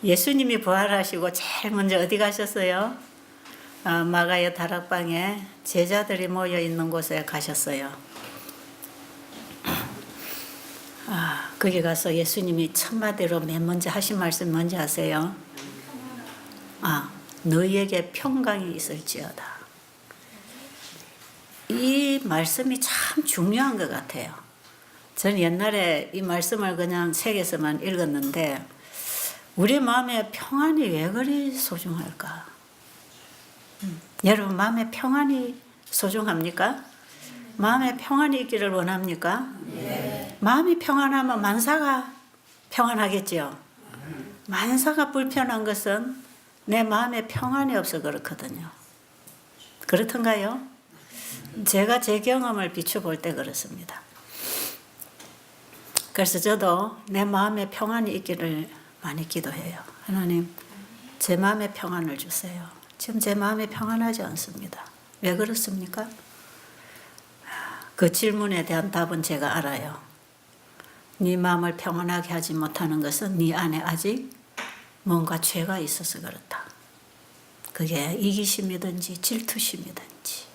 예수님이 부활하시고 제일 먼저 어디 가셨어요? 마가의 다락방에 제자들이 모여 있는 곳에 가셨어요. 거기 가서 예수님이 첫 마디로 맨 먼저 하신 말씀 뭔지 아세요? 너희에게 평강이 있을지어다. 이 말씀이 참 중요한 것 같아요. 저는 옛날에 이 말씀을 그냥 책에서만 읽었는데 우리 마음에 평안이 왜 그리 소중할까? 여러분 마음에 평안이 소중합니까? 마음에 평안이 있기를 원합니까? 네. 마음이 평안하면 만사가 평안하겠죠. 만사가 불편한 것은 내 마음에 평안이 없어 그렇거든요. 그렇던가요? 제가 제 경험을 비춰볼 때 그렇습니다. 그래서 저도 내 마음에 평안이 있기를 많이 기도해요. 하나님, 제 마음에 평안을 주세요. 지금 제 마음이 평안하지 않습니다. 왜 그렇습니까? 그 질문에 대한 답은 제가 알아요. 네 마음을 평안하게 하지 못하는 것은 네 안에 아직 뭔가 죄가 있어서 그렇다. 그게 이기심이든지 질투심이든지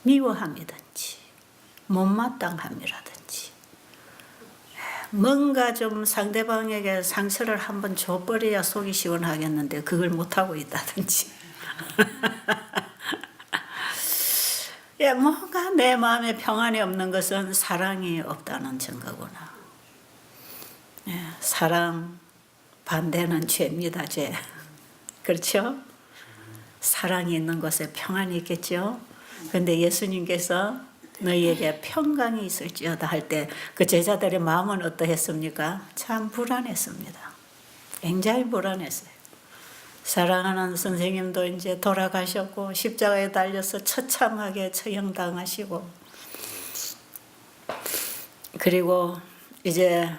미워함이든지 못마땅함이라든지 뭔가 좀 상대방에게 상처를 한번 줘버려야 속이 시원하겠는데 그걸 못하고 있다든지 뭔가 내 마음에 평안이 없는 것은 사랑이 없다는 증거구나. 사랑 반대는 죄입니다. 죄. 그렇죠? 사랑이 있는 곳에 평안이 있겠죠. 그런데 예수님께서 너희에게 평강이 있을지어다 할 때 그 제자들의 마음은 어떠했습니까? 참 불안했습니다. 굉장히 불안했어요. 사랑하는 선생님도 이제 돌아가셨고 십자가에 달려서 처참하게 처형당하시고 그리고 이제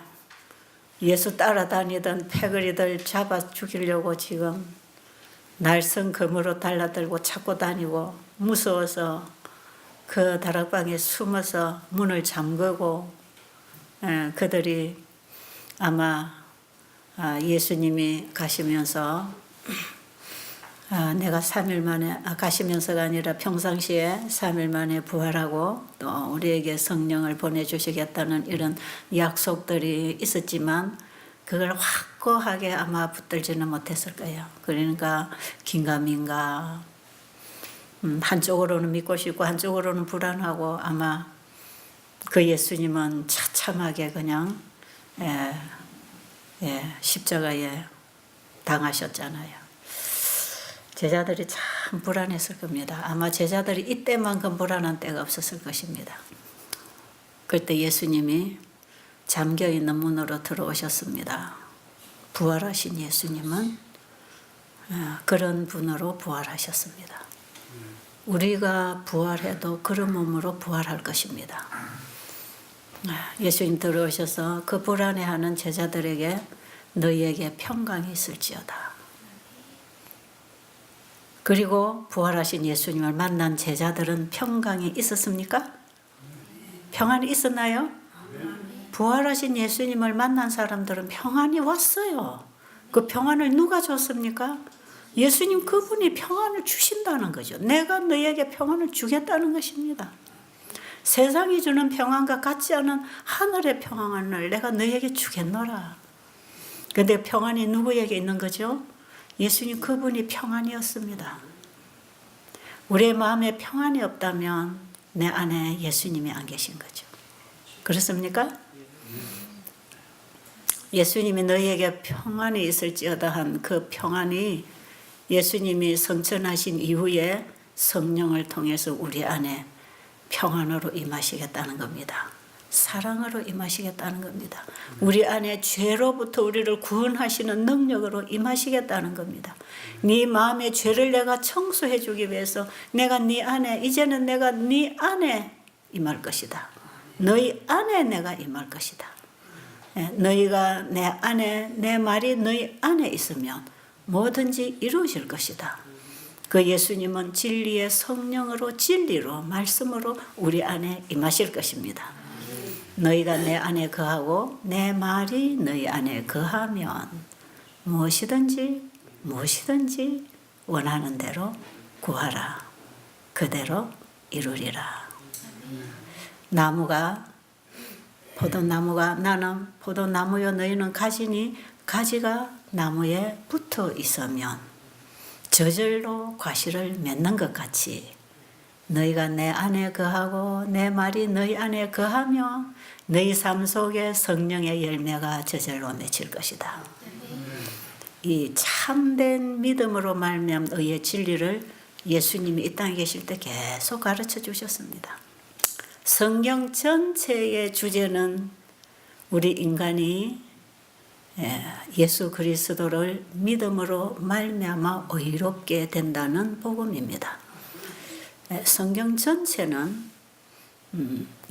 예수 따라다니던 패거리들 잡아 죽이려고 지금 날성검으로 달라들고 찾고 다니고 무서워서 그 다락방에 숨어서 문을 잠그고 그들이 아마 예수님이 가시면서 내가 3일 만에 가시면서가 아니라 평상시에 3일 만에 부활하고 또 우리에게 성령을 보내주시겠다는 이런 약속들이 있었지만 그걸 확고하게 아마 붙들지는 못했을 거예요. 그러니까 긴가민가 한쪽으로는 믿고 싶고 한쪽으로는 불안하고 아마 그 예수님은 처참하게 그냥 십자가에 당하셨잖아요. 제자들이 참 불안했을 겁니다. 아마 제자들이 이때만큼 불안한 때가 없었을 것입니다. 그때 예수님이 잠겨있는 문으로 들어오셨습니다. 부활하신 예수님은 그런 분으로 부활하셨습니다. 우리가 부활해도 그런 몸으로 부활할 것입니다. 예수님 들어오셔서 그 불안해하는 제자들에게 너희에게 평강이 있을지어다. 그리고 부활하신 예수님을 만난 제자들은 평강이 있었습니까? 평안이 있었나요? 부활하신 예수님을 만난 사람들은 평안이 왔어요. 그 평안을 누가 줬습니까? 예수님 그분이 평안을 주신다는 거죠. 내가 너희에게 평안을 주겠다는 것입니다. 세상이 주는 평안과 같지 않은 하늘의 평안을 내가 너희에게 주겠노라. 그런데 평안이 누구에게 있는 거죠? 예수님 그분이 평안이었습니다. 우리의 마음에 평안이 없다면 내 안에 예수님이 안 계신 거죠. 그렇습니까? 예수님이 너희에게 평안이 있을지어다 한 그 평안이 예수님이 성천하신 이후에 성령을 통해서 우리 안에 평안으로 임하시겠다는 겁니다. 사랑으로 임하시겠다는 겁니다. 우리 안에 죄로부터 우리를 구원하시는 능력으로 임하시겠다는 겁니다. 네 마음의 죄를 내가 청소해 주기 위해서 내가 네 안에 이제는 내가 네 안에 임할 것이다. 너희 안에 내가 임할 것이다. 너희가 내 안에 내 말이 너희 안에 있으면 뭐든지 이루어질 것이다. 그 예수님은 진리의 성령으로 진리로 말씀으로 우리 안에 임하실 것입니다. 너희가 내 안에 거하고 내 말이 너희 안에 거하면 무엇이든지 원하는 대로 구하라. 그대로 이루리라. 포도나무가 나는 포도나무요 너희는 가지니 가지가 나무에 붙어 있으면 저절로 과실을 맺는 것 같이 너희가 내 안에 거하고 내 말이 너희 안에 거하며 너희 삶 속에 성령의 열매가 저절로 맺힐 것이다. 이 참된 믿음으로 말미암은 의의 진리를 예수님이 이 땅에 계실 때 계속 가르쳐 주셨습니다. 성경 전체의 주제는 우리 인간이 예수 그리스도를 믿음으로 말미암아 의롭게 된다는 복음입니다. 성경 전체는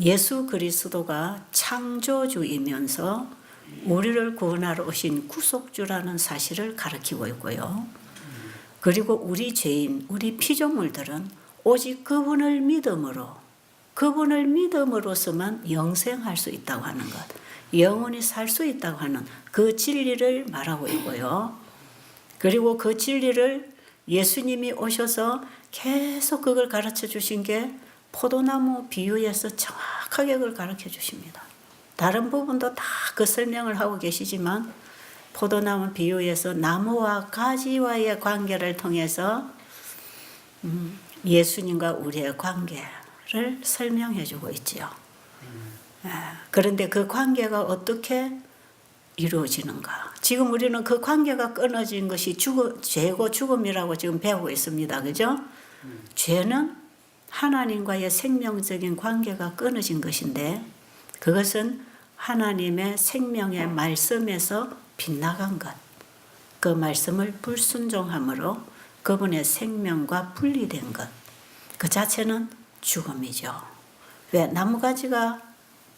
예수 그리스도가 창조주이면서 우리를 구원하러 오신 구속주라는 사실을 가르치고 있고요. 그리고 우리 죄인, 우리 피조물들은 오직 그분을 믿음으로서만 영생할 수 있다고 하는 것, 영원히 살 수 있다고 하는 그 진리를 말하고 있고요. 그리고 그 진리를 예수님이 오셔서 계속 그걸 가르쳐 주신 게 포도나무 비유에서 정확하게 그걸 가르쳐 주십니다. 다른 부분도 다 그 설명을 하고 계시지만 포도나무 비유에서 나무와 가지와의 관계를 통해서 예수님과 우리의 관계를 설명해 주고 있지요. 그런데 그 관계가 어떻게 이루어지는가? 지금 우리는 그 관계가 끊어진 것이 죄고 죽음이라고 지금 배우고 있습니다. 그죠? 죄는 하나님과의 생명적인 관계가 끊어진 것인데 그것은 하나님의 생명의 말씀에서 빗나간 것, 그 말씀을 불순종함으로 그분의 생명과 분리된 것, 그 자체는 죽음이죠. 왜? 나무가지가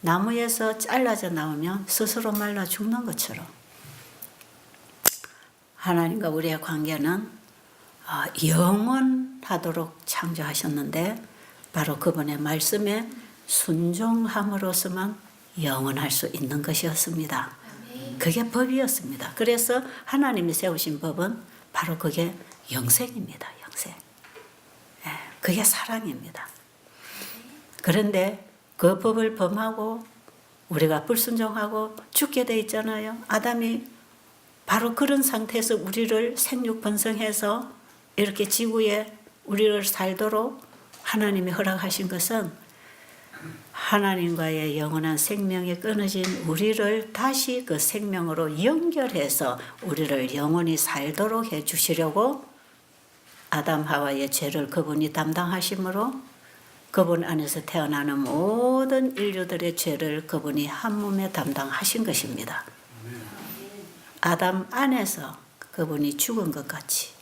나무에서 잘라져 나오면 스스로 말라 죽는 것처럼 하나님과 우리의 관계는 영원하도록 창조하셨는데 바로 그분의 말씀에 순종함으로서만 영원할 수 있는 것이었습니다. 그게 법이었습니다. 그래서 하나님이 세우신 법은 바로 그게 영생입니다. 영생. 그게 사랑입니다. 그런데 그 법을 범하고 우리가 불순종하고 죽게 돼 있잖아요. 아담이 바로 그런 상태에서 우리를 생육번성해서 이렇게 지구에 우리를 살도록 하나님이 허락하신 것은 하나님과의 영원한 생명이 끊어진 우리를 다시 그 생명으로 연결해서 우리를 영원히 살도록 해 주시려고 아담 하와의 죄를 그분이 담당하심으로 그분 안에서 태어나는 모든 인류들의 죄를 그분이 한 몸에 담당하신 것입니다. 아담 안에서 그분이 죽은 것 같이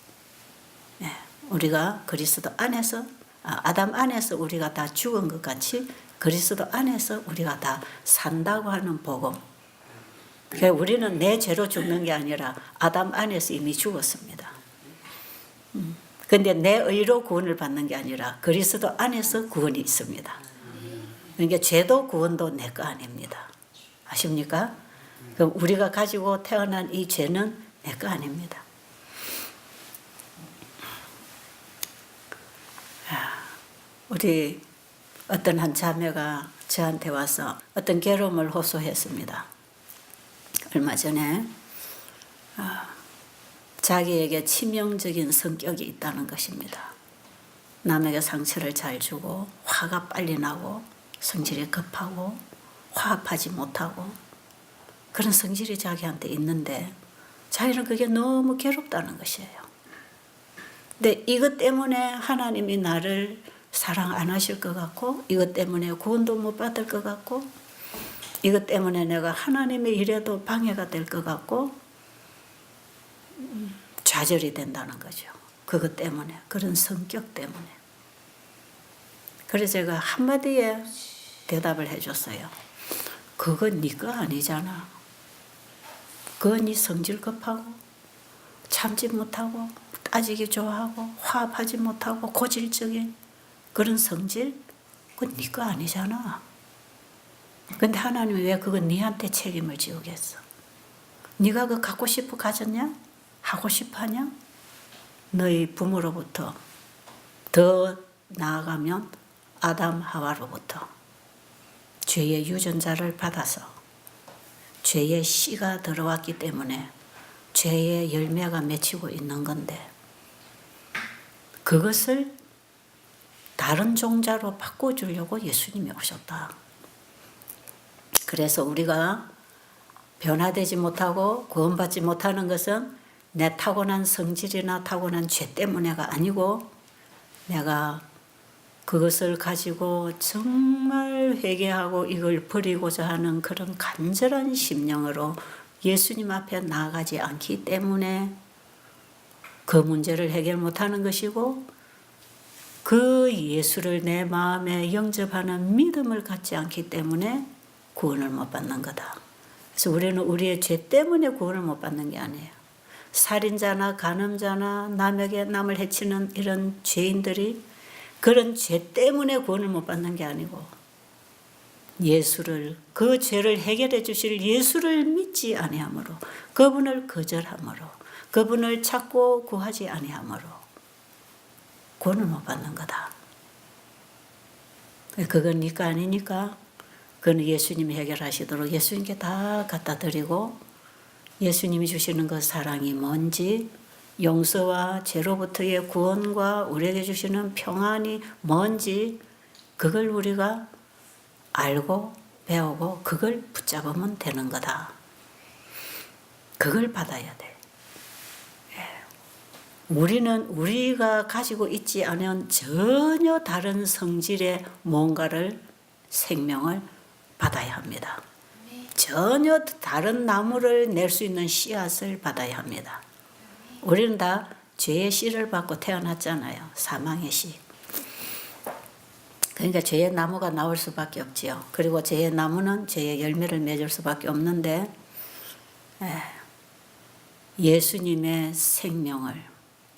우리가 그리스도 안에서 아담 안에서 우리가 다 죽은 것 같이 그리스도 안에서 우리가 다 산다고 하는 복음. 그러니까 우리는 내 죄로 죽는 게 아니라 아담 안에서 이미 죽었습니다. 그런데 내 의로 구원을 받는 게 아니라 그리스도 안에서 구원이 있습니다. 그러니까 죄도 구원도 내 거 아닙니다. 아십니까? 그럼 우리가 가지고 태어난 이 죄는 내 거 아닙니다. 우리 어떤 한 자매가 저한테 와서 어떤 괴로움을 호소했습니다. 얼마 전에 자기에게 치명적인 성격이 있다는 것입니다. 남에게 상처를 잘 주고 화가 빨리 나고 성질이 급하고 화합하지 못하고 그런 성질이 자기한테 있는데 자기는 그게 너무 괴롭다는 것이에요. 근데 이것 때문에 하나님이 나를 사랑 안 하실 것 같고 이것 때문에 구원도 못 받을 것 같고 이것 때문에 내가 하나님의 일에도 방해가 될 것 같고 좌절이 된다는 거죠. 그것 때문에 그런 성격 때문에. 그래서 제가 한마디에 대답을 해줬어요. 그건 네 거 아니잖아. 그건 네 성질 급하고 참지 못하고 따지기 좋아하고 화합하지 못하고 고질적인 그런 성질, 그건 네 거 아니잖아. 근데 하나님이 왜 그건 네한테 책임을 지우겠어? 네가 그 갖고 싶어 가졌냐? 하고 싶어 하냐? 너희 부모로부터 더 나아가면 아담 하와로부터 죄의 유전자를 받아서 죄의 씨가 들어왔기 때문에 죄의 열매가 맺히고 있는 건데 그것을 다른 종자로 바꿔주려고 예수님이 오셨다. 그래서 우리가 변화되지 못하고 구원받지 못하는 것은 내 타고난 성질이나 타고난 죄 때문에가 아니고 내가 그것을 가지고 정말 회개하고 이걸 버리고자 하는 그런 간절한 심령으로 예수님 앞에 나아가지 않기 때문에 그 문제를 해결 못하는 것이고 그 예수를 내 마음에 영접하는 믿음을 갖지 않기 때문에 구원을 못 받는 거다. 그래서 우리는 우리의 죄 때문에 구원을 못 받는 게 아니에요. 살인자나 간음자나 남을 해치는 이런 죄인들이 그런 죄 때문에 구원을 못 받는 게 아니고 예수를 그 죄를 해결해 주실 예수를 믿지 아니하므로 그분을 거절하므로 그분을 찾고 구하지 아니하므로 구원을 못 받는 거다. 그건 니까 아니니까 그건 예수님이 해결하시도록 예수님께 다 갖다 드리고 예수님이 주시는 그 사랑이 뭔지 용서와 죄로부터의 구원과 우리에게 주시는 평안이 뭔지 그걸 우리가 알고 배우고 그걸 붙잡으면 되는 거다. 그걸 받아야 돼. 우리는 우리가 가지고 있지 않은 전혀 다른 성질의 뭔가를 생명을 받아야 합니다. 전혀 다른 나무를 낼 수 있는 씨앗을 받아야 합니다. 우리는 다 죄의 씨를 받고 태어났잖아요. 사망의 씨. 그러니까 죄의 나무가 나올 수밖에 없지요. 그리고 죄의 나무는 죄의 열매를 맺을 수밖에 없는데 예수님의 생명을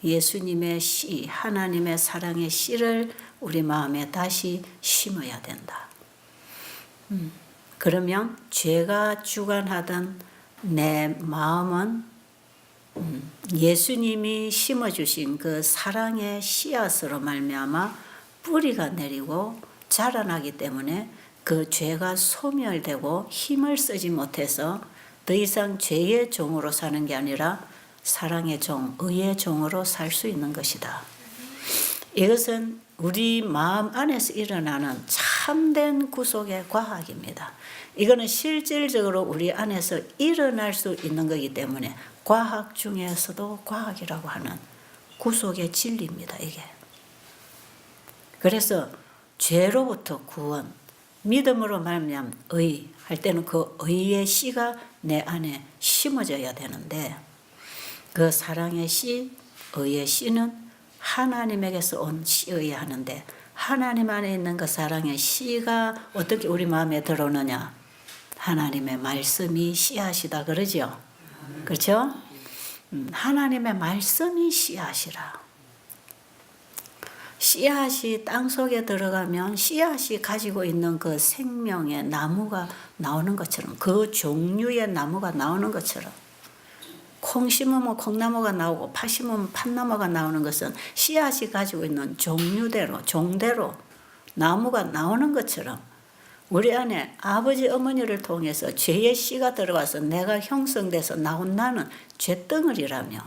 예수님의 씨, 하나님의 사랑의 씨를 우리 마음에 다시 심어야 된다. 그러면 죄가 주관하던 내 마음은 예수님이 심어주신 그 사랑의 씨앗으로 말미암아 뿌리가 내리고 자라나기 때문에 그 죄가 소멸되고 힘을 쓰지 못해서 더 이상 죄의 종으로 사는 게 아니라 사랑의 종, 의의 종으로 살 수 있는 것이다. 이것은 우리 마음 안에서 일어나는 참된 구속의 과학입니다. 이거는 실질적으로 우리 안에서 일어날 수 있는 거기 때문에 과학 중에서도 과학이라고 하는 구속의 진리입니다. 이게. 그래서 죄로부터 구원, 믿음으로 말미암은 의 할 때는 그 의의 씨가 내 안에 심어져야 되는데 그 사랑의 씨, 의의 씨는 하나님에게서 온 씨여야 하는데 하나님 안에 있는 그 사랑의 씨가 어떻게 우리 마음에 들어오느냐? 하나님의 말씀이 씨앗이다 그러죠. 그렇죠? 하나님의 말씀이 씨앗이라. 씨앗이 땅속에 들어가면 씨앗이 가지고 있는 그 생명의 나무가 나오는 것처럼 그 종류의 나무가 나오는 것처럼 콩 심으면 콩나무가 나오고 팥 심으면 팥나무가 나오는 것은 씨앗이 가지고 있는 종류대로 종대로 나무가 나오는 것처럼 우리 안에 아버지 어머니를 통해서 죄의 씨가 들어와서 내가 형성돼서 나온 나는 죄덩어리라면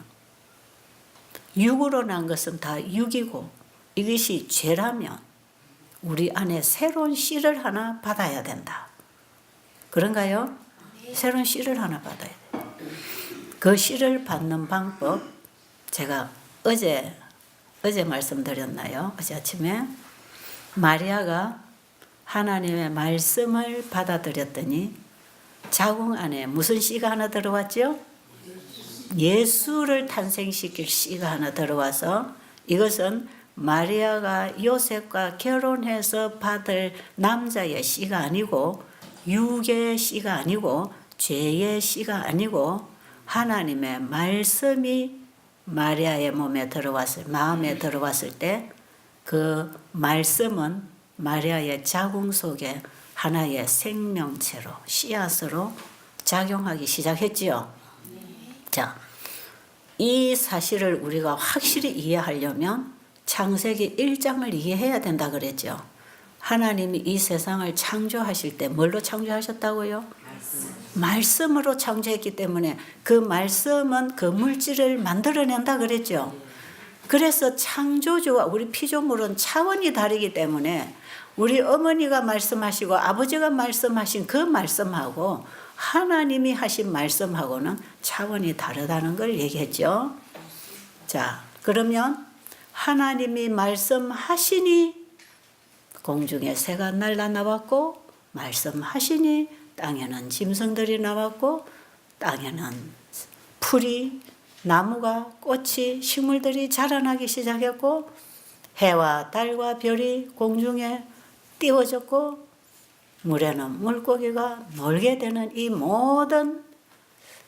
육으로 난 것은 다 육이고 이것이 죄라면 우리 안에 새로운 씨를 하나 받아야 된다. 그런가요? 새로운 씨를 하나 받아야 돼요. 그 씨를 받는 방법 제가 어제 말씀드렸나요? 어제 아침에 마리아가 하나님의 말씀을 받아들였더니 자궁 안에 무슨 씨가 하나 들어왔죠? 예수를 탄생시킬 씨가 하나 들어와서 이것은 마리아가 요셉과 결혼해서 받을 남자의 씨가 아니고 육의 씨가 아니고 죄의 씨가 아니고 하나님의 말씀이 마리아의 몸에 들어왔을 마음에 들어왔을 때 그 말씀은 마리아의 자궁 속에 하나의 생명체로 씨앗으로 작용하기 시작했지요. 자, 이 사실을 우리가 확실히 이해하려면 창세기 1장을 이해해야 된다 그랬죠. 하나님이 이 세상을 창조하실 때 뭘로 창조하셨다고요? 말씀으로 창조했기 때문에 그 말씀은 그 물질을 만들어낸다 그랬죠. 그래서 창조주와 우리 피조물은 차원이 다르기 때문에 우리 어머니가 말씀하시고 아버지가 말씀하신 그 말씀하고 하나님이 하신 말씀하고는 차원이 다르다는 걸 얘기했죠. 자, 그러면 하나님이 말씀하시니 공중에 새가 날라 나왔고, 말씀하시니 땅에는 짐승들이 나왔고, 땅에는 풀이, 나무가, 꽃이, 식물들이 자라나기 시작했고, 해와 달과 별이 공중에 띄워졌고, 물에는 물고기가 놀게 되는 이 모든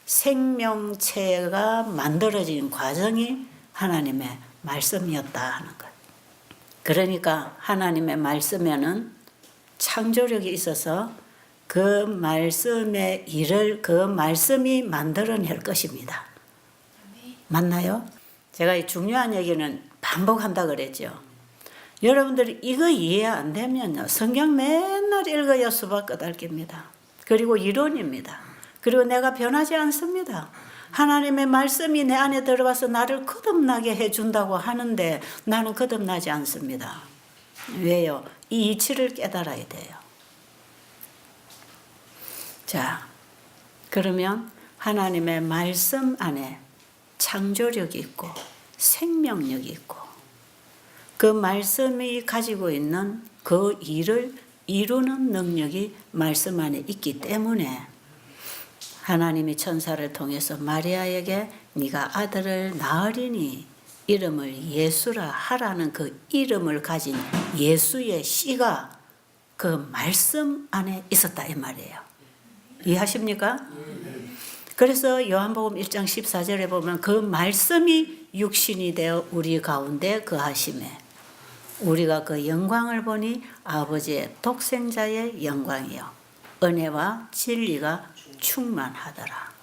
생명체가 만들어진 과정이 하나님의 말씀이었다 하는 것. 그러니까 하나님의 말씀에는 창조력이 있어서 그 말씀의 일을 그 말씀이 만들어낼 것입니다. 맞나요? 제가 이 중요한 얘기는 반복한다 그랬죠. 여러분들이 이거 이해 안 되면요, 성경 맨날 읽어야 수박 까닭입니다. 그리고 이론입니다. 그리고 내가 변하지 않습니다. 하나님의 말씀이 내 안에 들어와서 나를 거듭나게 해준다고 하는데 나는 거듭나지 않습니다. 왜요? 이 이치를 깨달아야 돼요. 자, 그러면 하나님의 말씀 안에 창조력이 있고 생명력이 있고 그 말씀이 가지고 있는 그 일을 이루는 능력이 말씀 안에 있기 때문에 하나님이 천사를 통해서 마리아에게 네가 아들을 낳으리니 이름을 예수라 하라는 그 이름을 가진 예수의 씨가 그 말씀 안에 있었다 이 말이에요. 이해하십니까? 그래서 요한복음 1장 14절에 보면 그 말씀이 육신이 되어 우리 가운데 거하심에 우리가 그 영광을 보니 아버지의 독생자의 영광이요 은혜와 진리가 충만하더라.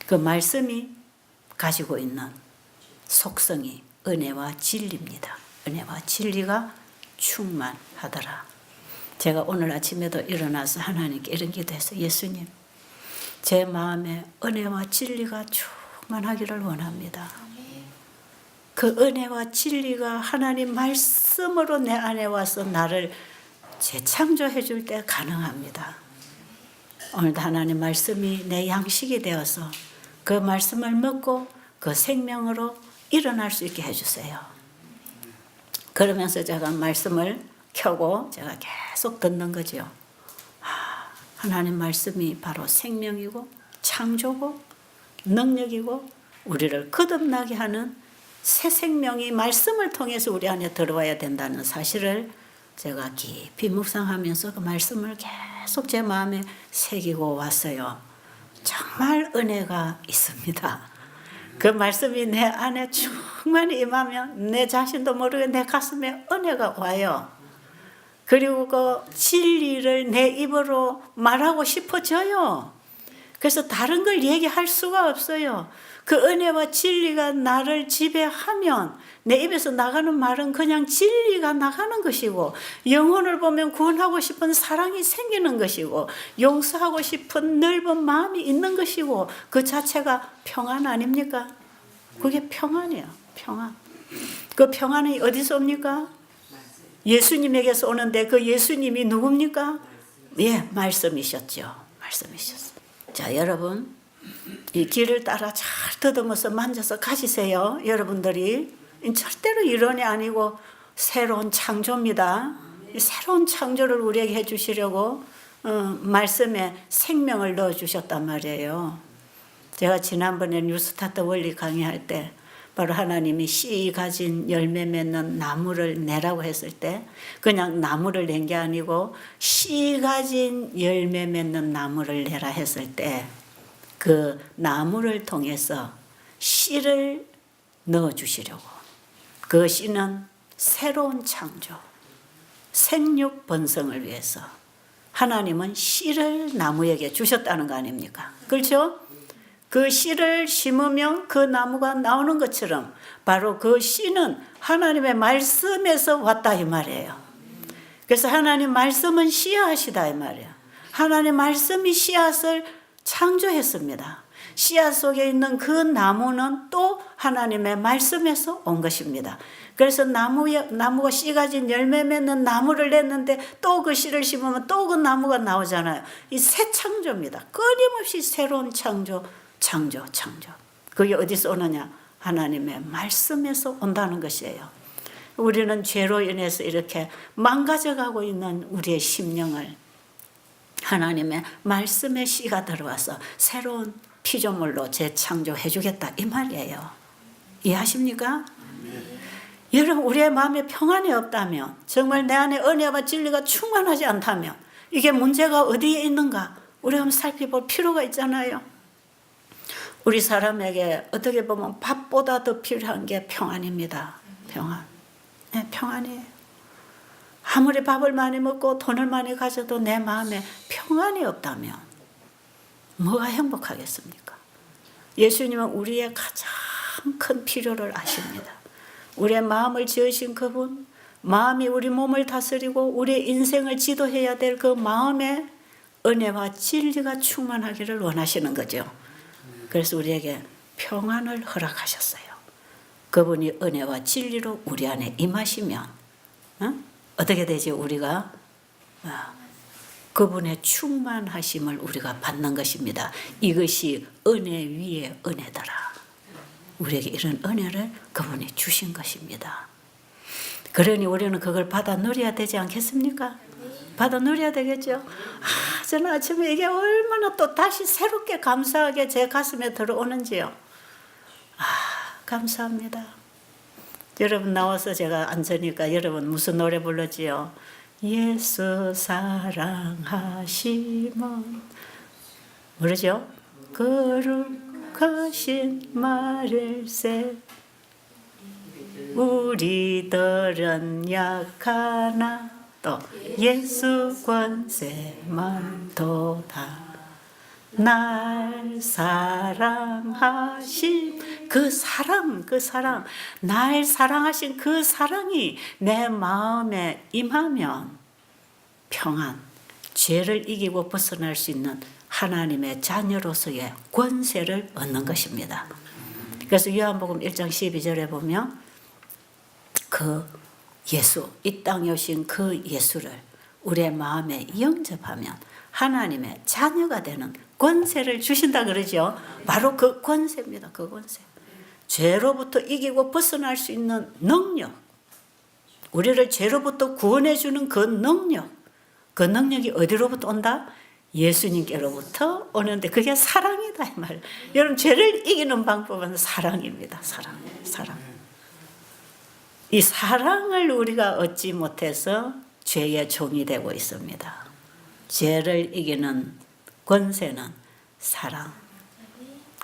그 말씀이 가지고 있는 속성이 은혜와 진리입니다. 은혜와 진리가 충만하더라. 제가 오늘 아침에도 일어나서 하나님께 이런 기도했어요. 예수님, 제 마음에 은혜와 진리가 충만하기를 원합니다. 그 은혜와 진리가 하나님 말씀으로 내 안에 와서 나를 재창조해 줄 때 가능합니다. 오늘도 하나님 말씀이 내 양식이 되어서 그 말씀을 먹고 그 생명으로 일어날 수 있게 해주세요. 그러면서 제가 말씀을 켜고 제가 계속 듣는 거죠. 하나님 말씀이 바로 생명이고 창조고 능력이고 우리를 거듭나게 하는 새 생명이 말씀을 통해서 우리 안에 들어와야 된다는 사실을 제가 깊이 묵상하면서 그 말씀을 계속 제 마음에 새기고 왔어요. 정말 은혜가 있습니다. 그 말씀이 내 안에 충만히 임하면 내 자신도 모르게 내 가슴에 은혜가 와요. 그리고 그 진리를 내 입으로 말하고 싶어져요. 그래서 다른 걸 얘기할 수가 없어요. 그 은혜와 진리가 나를 지배하면 내 입에서 나가는 말은 그냥 진리가 나가는 것이고 영혼을 보면 구원하고 싶은 사랑이 생기는 것이고 용서하고 싶은 넓은 마음이 있는 것이고 그 자체가 평안 아닙니까? 그게 평안이에요. 평안. 그 평안이 어디서 옵니까? 예수님에게서 오는데 그 예수님이 누굽니까? 예, 말씀이셨죠. 말씀이셨어요. 자, 여러분 이 길을 따라 잘 더듬어서 만져서 가지세요. 여러분들이 절대로 이론이 아니고 새로운 창조입니다. 새로운 창조를 우리에게 해주시려고 말씀에 생명을 넣어주셨단 말이에요. 제가 지난번에 뉴스타트 원리 강의할 때 바로 하나님이 씨 가진 열매 맺는 나무를 내라고 했을 때 그냥 나무를 낸 게 아니고 씨 가진 열매 맺는 나무를 내라 했을 때 그 나무를 통해서 씨를 넣어주시려고 그 씨는 새로운 창조, 생육 번성을 위해서 하나님은 씨를 나무에게 주셨다는 거 아닙니까? 그렇죠? 그 씨를 심으면 그 나무가 나오는 것처럼 바로 그 씨는 하나님의 말씀에서 왔다 이 말이에요. 그래서 하나님 말씀은 씨앗이다 이 말이에요. 하나님 말씀이 씨앗을 창조했습니다. 씨앗 속에 있는 그 나무는 또 하나님의 말씀에서 온 것입니다. 그래서 나무가 씨 가진 열매 맺는 나무를 냈는데 또 그 씨를 심으면 또 그 나무가 나오잖아요. 이 새 창조입니다. 끊임없이 새로운 창조. 그게 어디서 오느냐? 하나님의 말씀에서 온다는 것이에요. 우리는 죄로 인해서 이렇게 망가져가고 있는 우리의 심령을 하나님의 말씀의 씨가 들어와서 새로운 피조물로 재창조해 주겠다 이 말이에요. 이해하십니까? 여러분, 우리의 마음에 평안이 없다면, 정말 내 안에 은혜와 진리가 충만하지 않다면 이게 문제가 어디에 있는가 우리가 한번 살펴볼 필요가 있잖아요. 우리 사람에게 어떻게 보면 밥보다 더 필요한 게 평안입니다. 평안. 네, 평안이에요. 아무리 밥을 많이 먹고 돈을 많이 가져도 내 마음에 평안이 없다면 뭐가 행복하겠습니까? 예수님은 우리의 가장 큰 필요를 아십니다. 우리의 마음을 지으신 그분, 마음이 우리 몸을 다스리고 우리의 인생을 지도해야 될 그 마음에 은혜와 진리가 충만하기를 원하시는 거죠. 그래서 우리에게 평안을 허락하셨어요. 그분이 은혜와 진리로 우리 안에 임하시면 어떻게 되죠? 우리가 그분의 충만하심을 우리가 받는 것입니다. 이것이 은혜 위에 은혜더라. 우리에게 이런 은혜를 그분이 주신 것입니다. 그러니 우리는 그걸 받아 누려야 되지 않겠습니까? 받아 누려야 되겠죠. 저는 아침에 이게 얼마나 또 다시 새롭게 감사하게 제 가슴에 들어오는지요. 감사합니다. 여러분 나와서 제가 앉으니까 여러분 무슨 노래 불렀지요? 예수 사랑하시면 모르죠? 거룩하신 말일세 우리들은 약하나 또 예수 권세만 도다 날 사랑하신 그 사랑 날 사랑하신 그 사랑이 내 마음에 임하면 평안, 죄를 이기고 벗어날 수 있는 하나님의 자녀로서의 권세를 얻는 것입니다. 그래서 요한복음 1장 12절에 보면 그 예수, 이 땅에 오신 그 예수를 우리의 마음에 영접하면 하나님의 자녀가 되는 권세를 주신다 그러죠. 바로 그 권세입니다. 그 권세. 죄로부터 이기고 벗어날 수 있는 능력, 우리를 죄로부터 구원해 주는 그 능력이 어디로부터 온다? 예수님께로부터 오는데 그게 사랑이다 이 말. 여러분, 죄를 이기는 방법은 사랑입니다. 사랑. 이 사랑을 우리가 얻지 못해서 죄의 종이 되고 있습니다. 죄를 이기는 권세는 사랑.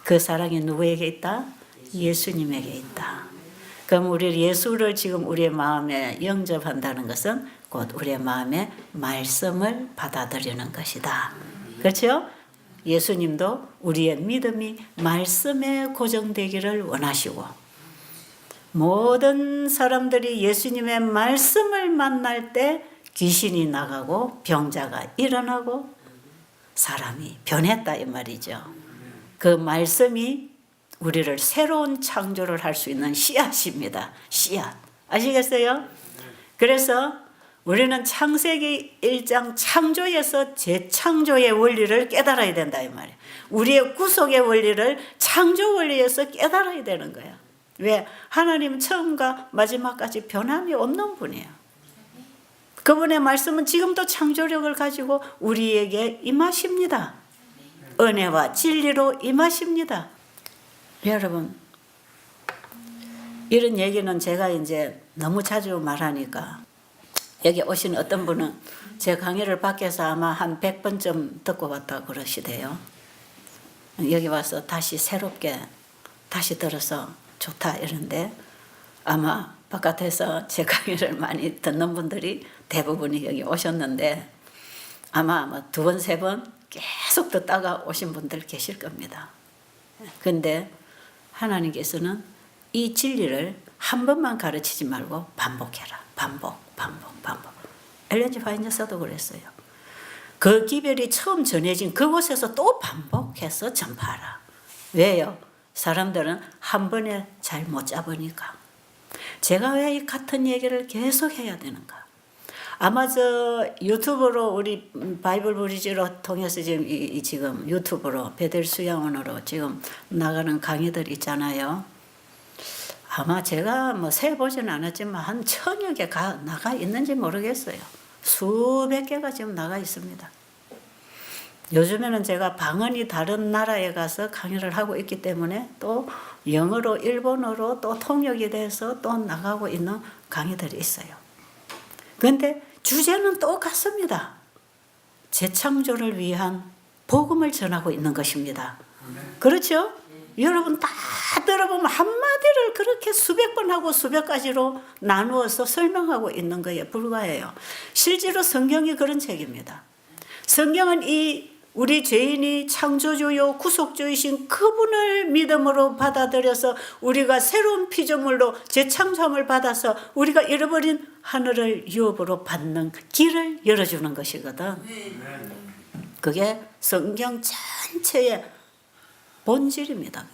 그 사랑이 누구에게 있다? 예수님에게 있다. 그럼 우리 예수를 지금 우리의 마음에 영접한다는 것은 곧 우리의 마음에 말씀을 받아들이는 것이다. 그렇죠? 예수님도 우리의 믿음이 말씀에 고정되기를 원하시고 모든 사람들이 예수님의 말씀을 만날 때 귀신이 나가고 병자가 일어나고 사람이 변했다 이 말이죠. 그 말씀이 우리를 새로운 창조를 할 수 있는 씨앗입니다. 씨앗. 아시겠어요? 그래서 우리는 창세기 1장 창조에서 재창조의 원리를 깨달아야 된다 이 말이에요. 우리의 구속의 원리를 창조 원리에서 깨달아야 되는 거예요. 왜? 하나님은 처음과 마지막까지 변함이 없는 분이에요. 그분의 말씀은 지금도 창조력을 가지고 우리에게 임하십니다. 은혜와 진리로 임하십니다. 여러분, 이런 얘기는 제가 이제 너무 자주 말하니까 여기 오신 어떤 분은 제 강의를 밖에서 아마 한 100번쯤 듣고 왔다고 그러시대요. 여기 와서 다시 새롭게 다시 들어서 좋다 이런데 아마 바깥에서 제 강의를 많이 듣는 분들이 대부분이 여기 오셨는데 아마 2번, 3번 계속 듣다가 오신 분들 계실 겁니다. 근데 하나님께서는 이 진리를 한 번만 가르치지 말고 반복해라. 반복. 엘렌 G 화이트도 그랬어요. 그 기별이 처음 전해진 그곳에서 또 반복해서 전파하라. 왜요? 사람들은 한 번에 잘 못 잡으니까. 제가 왜 이 같은 얘기를 계속 해야 되는가? 아마 저 유튜브로 우리 바이블 브리지로 통해서 지금 유튜브로 베델 수양원으로 지금 나가는 강의들 있잖아요. 아마 제가 뭐 세보지는 않았지만 한 1000여 개 나가 있는지 모르겠어요. 수백 개가 지금 나가 있습니다. 요즘에는 제가 방언이 다른 나라에 가서 강의를 하고 있기 때문에 또 영어로 일본어로 또 통역이 돼서 또 나가고 있는 강의들이 있어요. 그런데 주제는 똑같습니다. 재창조를 위한 복음을 전하고 있는 것입니다. 그렇죠? 여러분 다 들어보면 한마디를 그렇게 수백 번 하고 수백 가지로 나누어서 설명하고 있는 것에 불과해요. 실제로 성경이 그런 책입니다. 성경은 우리 죄인이 창조주요 구속주이신 그분을 믿음으로 받아들여서 우리가 새로운 피조물로 재창조함을 받아서 우리가 잃어버린 하늘을 유업으로 받는 길을 열어주는 것이거든. 그게 성경 전체의 본질입니다.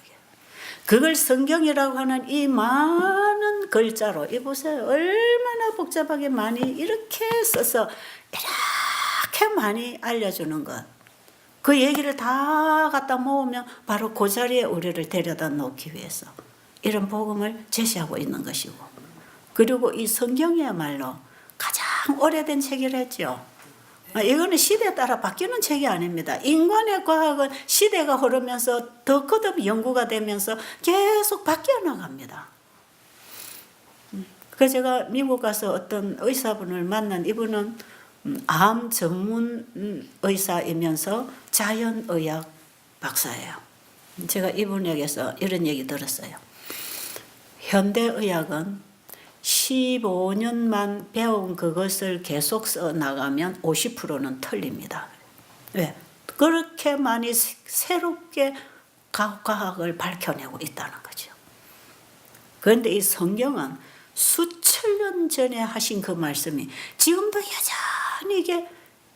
그걸 성경이라고 하는 이 많은 글자로 보세요. 얼마나 복잡하게 많이 이렇게 써서 이렇게 많이 알려주는 것. 그 얘기를 다 갖다 모으면 바로 그 자리에 우리를 데려다 놓기 위해서 이런 복음을 제시하고 있는 것이고, 그리고 이 성경이야말로 가장 오래된 책이랬죠. 이거는 시대에 따라 바뀌는 책이 아닙니다. 인간의 과학은 시대가 흐르면서 더 거듭 연구가 되면서 계속 바뀌어 나갑니다. 그래서 제가 미국 가서 어떤 의사분을 만난 이분은 암 전문 의사이면서 자연의학 박사예요. 제가 이분에게서 이런 얘기 들었어요. 현대의학은 15년만 배운 그것을 계속 써나가면 50%는 틀립니다. 왜? 그렇게 많이 새롭게 과학을 밝혀내고 있다는 거죠. 그런데 이 성경은 수천 년 전에 하신 그 말씀이 지금도 여전히 이게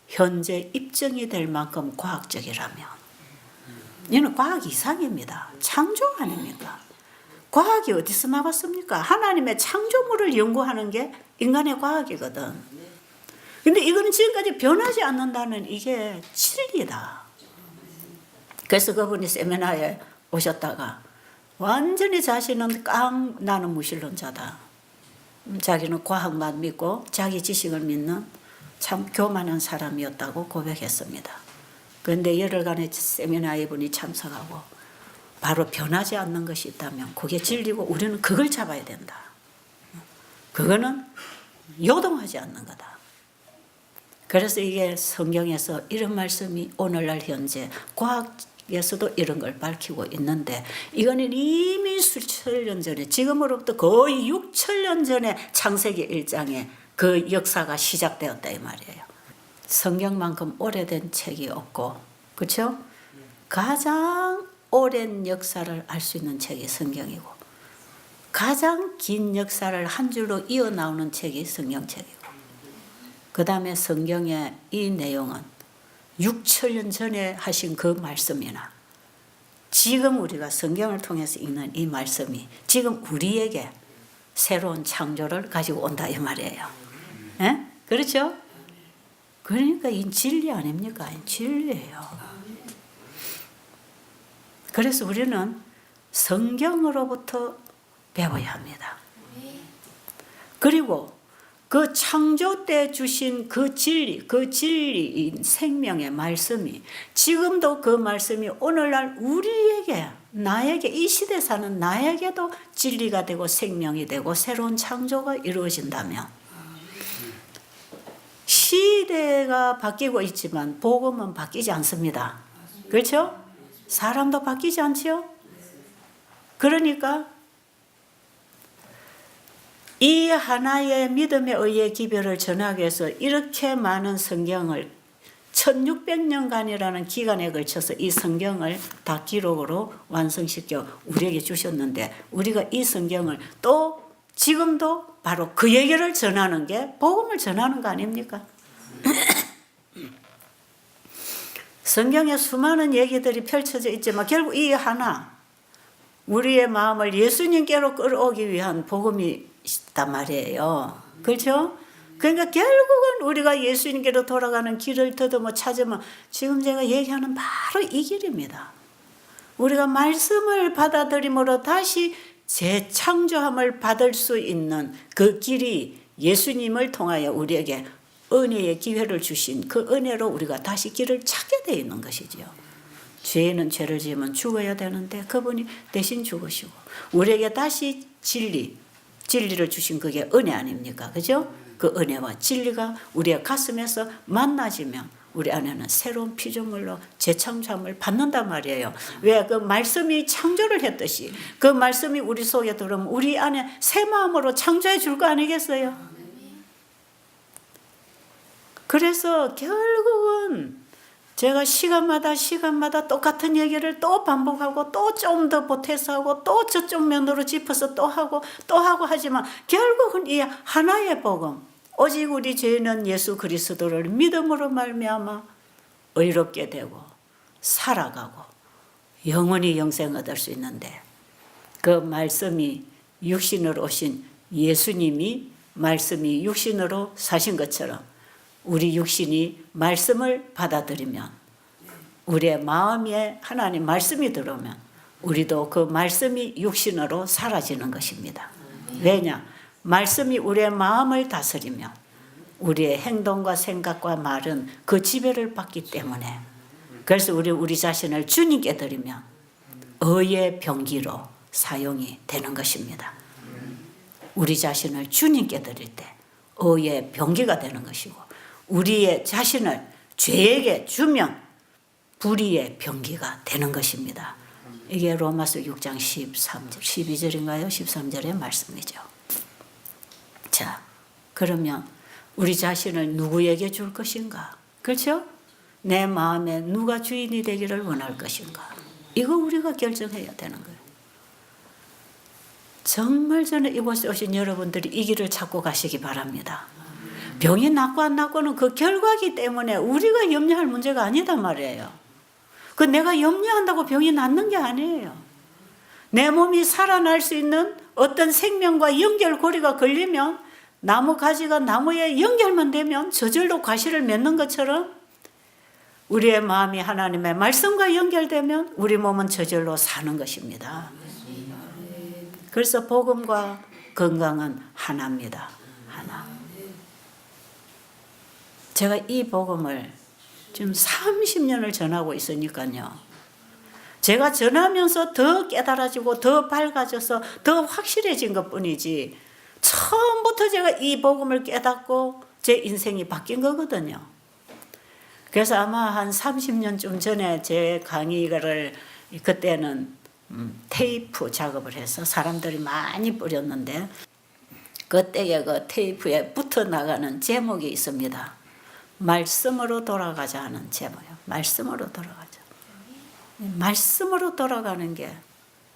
현재 입증이 될 만큼 과학적이라면, 이는 과학 이상입니다. 창조 아닙니까? 과학이 어디서 나왔습니까? 하나님의 창조물을 연구하는 게 인간의 과학이거든. 근데 이거는 지금까지 변하지 않는다는 이게 진리다. 그래서 그분이 세미나에 오셨다가 완전히 자신은 나는 무신론자다. 자기는 과학만 믿고 자기 지식을 믿는 참 교만한 사람이었다고 고백했습니다. 그런데 열흘간의 세미나에 이분이 참석하고 바로 변하지 않는 것이 있다면 그게 진리고 우리는 그걸 잡아야 된다. 그거는 요동하지 않는 거다. 그래서 이게 성경에서 이런 말씀이 오늘날 현재 과학에서도 이런 걸 밝히고 있는데, 이거는 이미 수천 년 전에, 지금으로부터 거의 6,000년 전에 창세기 1장에 그 역사가 시작되었다 이 말이에요. 성경만큼 오래된 책이 없고, 그렇죠? 가장 오랜 역사를 알 수 있는 책이 성경이고, 가장 긴 역사를 한 줄로 이어 나오는 책이 성경책이고, 그 다음에 성경의 이 내용은 6,000년 전에 하신 그 말씀이나 지금 우리가 성경을 통해서 읽는 이 말씀이 지금 우리에게 새로운 창조를 가지고 온다 이 말이에요. 네? 그렇죠? 그러니까 이 진리 아닙니까? 진리예요. 그래서 우리는 성경으로부터 배워야 합니다. 그리고 그 창조 때 주신 그 진리인 생명의 말씀이 지금도 그 말씀이 오늘날 우리에게, 나에게, 이 시대 사는 나에게도 진리가 되고 생명이 되고 새로운 창조가 이루어진다면, 시대가 바뀌고 있지만 복음은 바뀌지 않습니다. 그렇죠? 사람도 바뀌지 않지요? 그러니까 이 하나의 믿음에 의해 기별을 전하기 위해서 이렇게 많은 성경을 1600년간이라는 기간에 걸쳐서 이 성경을 다 기록으로 완성시켜 우리에게 주셨는데, 우리가 이 성경을 또 지금도 바로 그 얘기를 전하는 게 복음을 전하는 거 아닙니까? 성경에 수많은 얘기들이 펼쳐져 있지만 결국 이 하나, 우리의 마음을 예수님께로 끌어오기 위한 복음이 있단 말이에요. 그렇죠? 그러니까 결국은 우리가 예수님께로 돌아가는 길을 더듬어 찾으면 지금 제가 얘기하는 바로 이 길입니다. 우리가 말씀을 받아들임으로 다시 재창조함을 받을 수 있는 그 길이 예수님을 통하여 우리에게 은혜의 기회를 주신 그 은혜로 우리가 다시 길을 찾게 되어 있는 것이지요. 죄는 죄를 지으면 죽어야 되는데 그분이 대신 죽으시고 우리에게 다시 진리를 주신 그게 은혜 아닙니까? 그죠? 그 은혜와 진리가 우리의 가슴에서 만나지면 우리 안에는 새로운 피조물로 재창조함을 받는단 말이에요. 왜? 그 말씀이 창조를 했듯이 그 말씀이 우리 속에 들어오면 우리 안에 새 마음으로 창조해 줄 거 아니겠어요? 그래서 결국은 제가 시간마다 똑같은 얘기를 또 반복하고 또 좀 더 보태서 하고 또 저쪽 면으로 짚어서 또 하고 하지만 결국은 이 하나의 복음, 오직 우리 죄인은 예수 그리스도를 믿음으로 말미암아 의롭게 되고 살아가고 영원히 영생 얻을 수 있는데, 그 말씀이 육신으로 오신 예수님이 말씀이 육신으로 사신 것처럼 우리 육신이 말씀을 받아들이면, 우리의 마음에 하나님 말씀이 들어오면 우리도 그 말씀이 육신으로 사라지는 것입니다. 왜냐? 말씀이 우리의 마음을 다스리면 우리의 행동과 생각과 말은 그 지배를 받기 때문에, 그래서 우리 자신을 주님께 드리면 의의 병기로 사용이 되는 것입니다. 우리 자신을 주님께 드릴 때 의의 병기가 되는 것이고, 우리의 자신을 죄에게 주면 불의의 병기가 되는 것입니다. 이게 로마서 6장 13절, 12절인가요? 13절의 말씀이죠. 자, 그러면 우리 자신을 누구에게 줄 것인가? 그렇죠? 내 마음에 누가 주인이 되기를 원할 것인가? 이거 우리가 결정해야 되는 거예요. 정말 저는 이곳에 오신 여러분들이 이 길을 찾고 가시기 바랍니다. 병이 낫고 안 낫고는 그 결과이기 때문에 우리가 염려할 문제가 아니단 말이에요. 그 내가 염려한다고 병이 낫는 게 아니에요. 내 몸이 살아날 수 있는 어떤 생명과 연결고리가 걸리면, 나무 가지가 나무에 연결만 되면 저절로 과실을 맺는 것처럼 우리의 마음이 하나님의 말씀과 연결되면 우리 몸은 저절로 사는 것입니다. 그래서 복음과 건강은 하나입니다. 하나. 제가 이 복음을 지금 30년을 전하고 있으니까요. 제가 전하면서 더 깨달아지고 더 밝아져서 더 확실해진 것뿐이지, 처음부터 제가 이 복음을 깨닫고 제 인생이 바뀐 거거든요. 그래서 아마 한 30년쯤 전에 제 강의를, 그때는 테이프 작업을 해서 사람들이 많이 뿌렸는데, 그때에 그 테이프에 붙어 나가는 제목이 있습니다. 말씀으로 돌아가자 하는 제목이에요. 말씀으로 돌아가자. 말씀으로 돌아가는 게,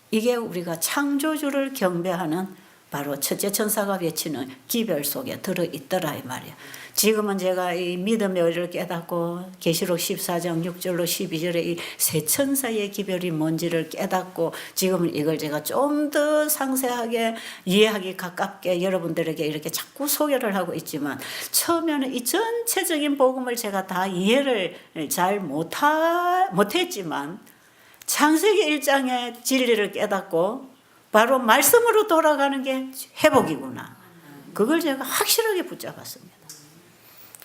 이게 우리가 창조주를 경배하는 바로 첫째 천사가 외치는 기별 속에 들어있더라 이 말이에요. 지금은 제가 이 믿음의 의를 깨닫고 계시록 14장 6절로 12절에 이 세 천사의 기별이 뭔지를 깨닫고, 지금은 이걸 제가 좀 더 상세하게 이해하기 가깝게 여러분들에게 이렇게 자꾸 소개를 하고 있지만, 처음에는 이 전체적인 복음을 제가 다 이해를 잘 못했지만 창세기 1장의 진리를 깨닫고 바로 말씀으로 돌아가는 게 회복이구나, 그걸 제가 확실하게 붙잡았습니다.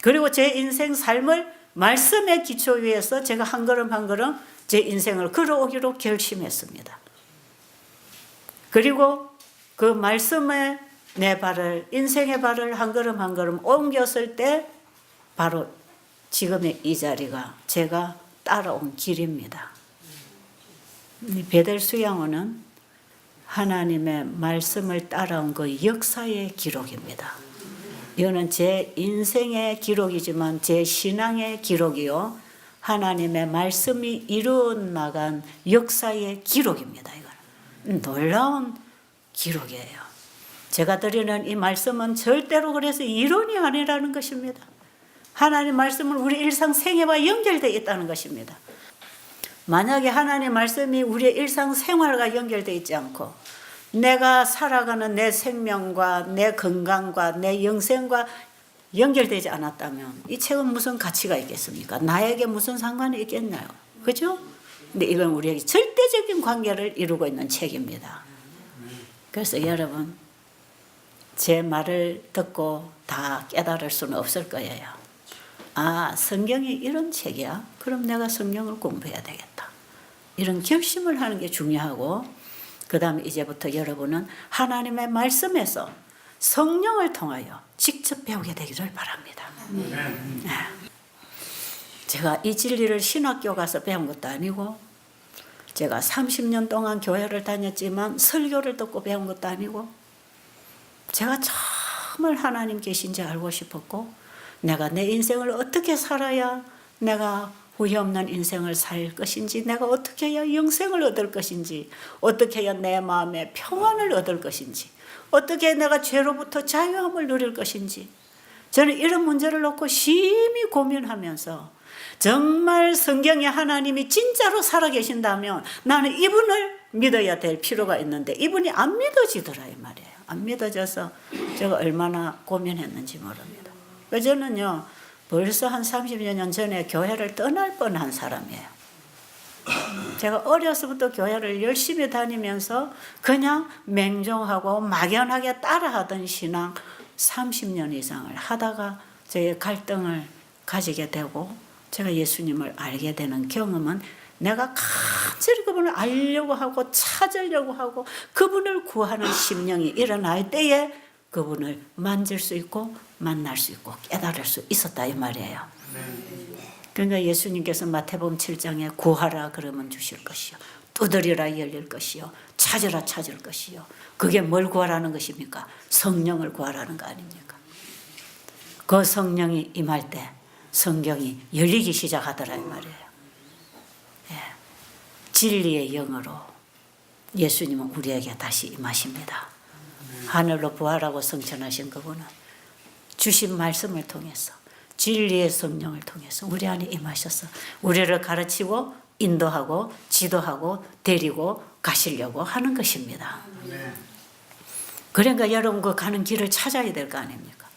그리고 제 인생 삶을 말씀의 기초 위에서 제가 한 걸음 한 걸음 제 인생을 걸어오기로 결심했습니다. 그리고 그 말씀에 내 발을, 인생의 발을 한 걸음 한 걸음 옮겼을 때 바로 지금의 이 자리가 제가 따라온 길입니다. 베델 수양원은 하나님의 말씀을 따라온 그 역사의 기록입니다. 이거는 제 인생의 기록이지만 제 신앙의 기록이요, 하나님의 말씀이 이루어 나간 역사의 기록입니다. 이거는 놀라운 기록이에요. 제가 드리는 이 말씀은 절대로 그래서 이론이 아니라는 것입니다. 하나님 말씀은 우리 일상생애와 연결되어 있다는 것입니다. 만약에 하나님 말씀이 우리의 일상생활과 연결되어 있지 않고 내가 살아가는 내 생명과 내 건강과 내 영생과 연결되지 않았다면 이 책은 무슨 가치가 있겠습니까? 나에게 무슨 상관이 있겠나요? 그죠? 근데 이건 우리에게 절대적인 관계를 이루고 있는 책입니다. 그래서 여러분, 제 말을 듣고 다 깨달을 수는 없을 거예요. 아, 성경이 이런 책이야? 그럼 내가 성경을 공부해야 되겠다. 이런 결심을 하는 게 중요하고, 그 다음에 이제부터 여러분은 하나님의 말씀에서 성령을 통하여 직접 배우게 되기를 바랍니다. 제가 이 진리를 신학교 가서 배운 것도 아니고, 제가 30년 동안 교회를 다녔지만 설교를 듣고 배운 것도 아니고, 제가 정말 하나님 계신지 알고 싶었고, 내가 내 인생을 어떻게 살아야 내가 후회 없는 인생을 살 것인지, 내가 어떻게 해야 영생을 얻을 것인지, 어떻게 해야 내 마음에 평안을 얻을 것인지, 어떻게 해야 내가 죄로부터 자유함을 누릴 것인지, 저는 이런 문제를 놓고 심히 고민하면서 정말 성경에 하나님이 진짜로 살아계신다면 나는 이분을 믿어야 될 필요가 있는데 이분이 안 믿어지더라 이 말이에요. 안 믿어져서 제가 얼마나 고민했는지 모릅니다. 저는요 벌써 한 30여 년 전에 교회를 떠날 뻔한 사람이에요. 제가 어려서부터 교회를 열심히 다니면서 그냥 맹종하고 막연하게 따라하던 신앙 30년 이상을 하다가 저의 갈등을 가지게 되고 제가 예수님을 알게 되는 경험은 내가 간절히 그분을 알려고 하고 찾으려고 하고 그분을 구하는 심령이 일어날 때에 그분을 만질 수 있고 만날 수 있고 깨달을 수 있었다 이 말이에요. 그러니까 예수님께서 마태복음 7장에 구하라 그러면 주실 것이요, 두드리라 열릴 것이요, 찾으라 찾을 것이요. 그게 뭘 구하라는 것입니까? 성령을 구하라는 거 아닙니까? 그 성령이 임할 때 성경이 열리기 시작하더라 이 말이에요. 예. 진리의 영으로 예수님은 우리에게 다시 임하십니다. 하늘로 부활하고 성천하신 그분은 주신 말씀을 통해서 진리의 성령을 통해서 우리 안에 임하셔서 우리를 가르치고 인도하고 지도하고 데리고 가시려고 하는 것입니다. 그러니까 여러분 그 가는 길을 찾아야 될 거 아닙니까?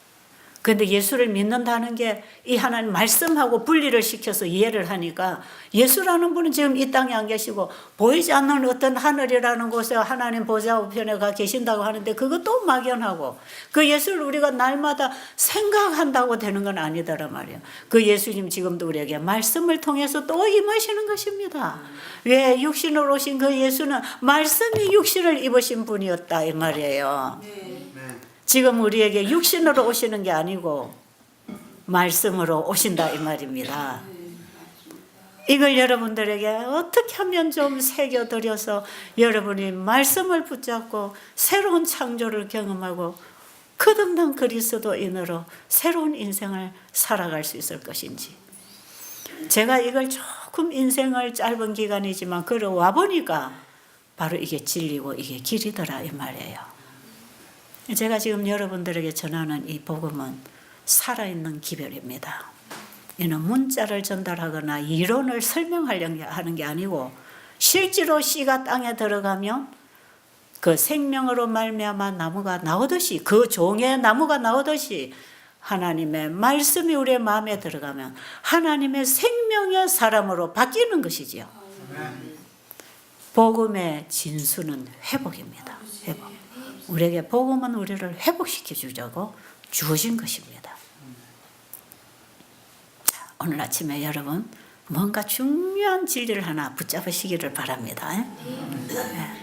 그런데 예수를 믿는다는 게 이 하나님 말씀하고 분리를 시켜서 이해를 하니까 예수라는 분은 지금 이 땅에 안 계시고 보이지 않는 어떤 하늘이라는 곳에 하나님 보좌 우편에 가 계신다고 하는데 그것도 막연하고 그 예수를 우리가 날마다 생각한다고 되는 건 아니더라 말이에요. 그 예수님 지금도 우리에게 말씀을 통해서 또 임하시는 것입니다. 왜 육신으로 오신 그 예수는 말씀이 육신을 입으신 분이었다 이 말이에요. 지금 우리에게 육신으로 오시는 게 아니고 말씀으로 오신다 이 말입니다. 이걸 여러분들에게 어떻게 하면 좀 새겨드려서 여러분이 말씀을 붙잡고 새로운 창조를 경험하고 거듭난 그리스도인으로 새로운 인생을 살아갈 수 있을 것인지. 제가 이걸 조금 인생을 짧은 기간이지만 걸어와 보니까 바로 이게 진리고 이게 길이더라 이 말이에요. 제가 지금 여러분들에게 전하는 이 복음은 살아있는 기별입니다. 이는 문자를 전달하거나 이론을 설명하려고 하는 게 아니고 실제로 씨가 땅에 들어가면 그 생명으로 말미암아 나무가 나오듯이 그 종의 나무가 나오듯이 하나님의 말씀이 우리의 마음에 들어가면 하나님의 생명의 사람으로 바뀌는 것이지요. 복음의 진수는 회복입니다. 회복. 우리에게 복음은 우리를 회복시켜 주자고 주어진 것입니다. 오늘 아침에 여러분 뭔가 중요한 진리를 하나 붙잡으시기를 바랍니다.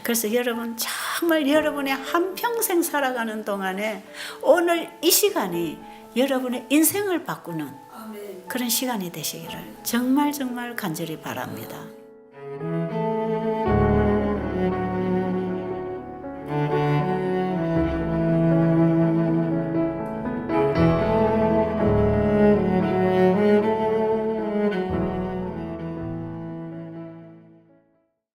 그래서 여러분 정말 여러분의 한평생 살아가는 동안에 오늘 이 시간이 여러분의 인생을 바꾸는 그런 시간이 되시기를 정말 간절히 바랍니다.